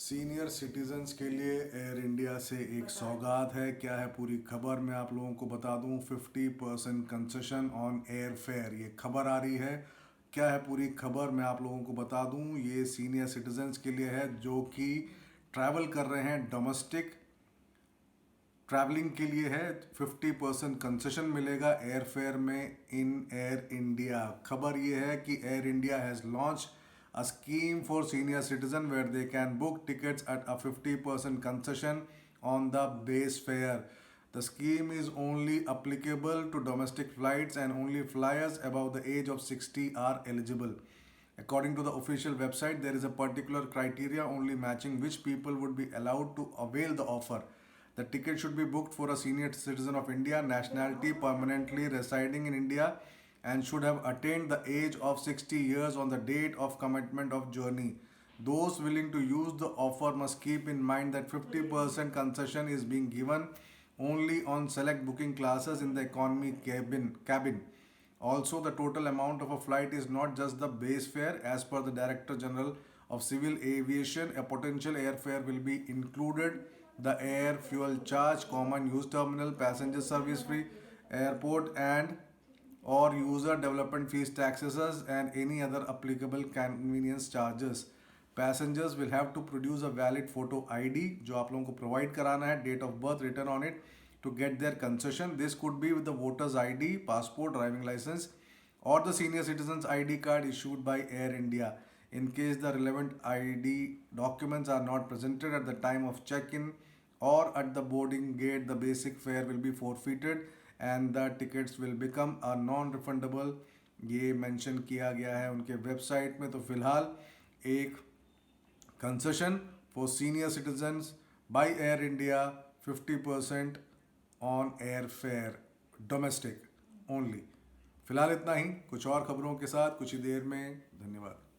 Senior citizens के लिए air India से एक सौगात है। क्या है पूरी खबर मैं आप लोगों को बता दूं। 50% कंसेशन ऑन एयर फेयर, ये खबर आ रही है। क्या है पूरी खबर मैं आप लोगों को बता दूं। ये सीनियर सिटीजन्स के लिए है जो कि ट्रैवल कर रहे हैं, डोमेस्टिक ट्रैवलिंग के लिए है। 50% कंसेशन मिलेगा एयर फेयर में इन एयर इंडिया। खबर ये है कि air India has launch a scheme for senior citizen where they can book tickets at a 50% concession on the base fare. The scheme is only applicable to domestic flights and only flyers above the age of 60 are eligible. According to the official website, there is a particular criteria only matching which people would be allowed to avail the offer. The ticket should be booked for a senior citizen of India, nationality, permanently residing in India, and should have attained the age of 60 years on the date of commencement of journey. Those willing to use the offer must keep in mind that 50% concession is being given only on select booking classes in the economy cabin. Also, the total amount of a flight is not just the base fare. As per the Director General of Civil Aviation, a potential airfare will be included the air fuel charge, common use terminal, passenger service fee, airport and or user development fees, taxes and any other applicable convenience charges. Passengers will have to produce a valid photo ID जो आप लोगों को provide कराना है, date of birth written on it to get their concession. This could be with the voter's ID, passport, driving license or the senior citizen's ID card issued by Air India. In case the relevant ID documents are not presented at the time of check-in or at the boarding gate, the basic fare will be forfeited and the tickets will become a non-refundable. ये mention किया गया है उनके website में। तो फिलहाल एक concession for senior citizens by air India 50% on air fare domestic only. फिलहाल इतना ही, कुछ और खबरों के साथ कुछ ही देर में। धन्यवाद।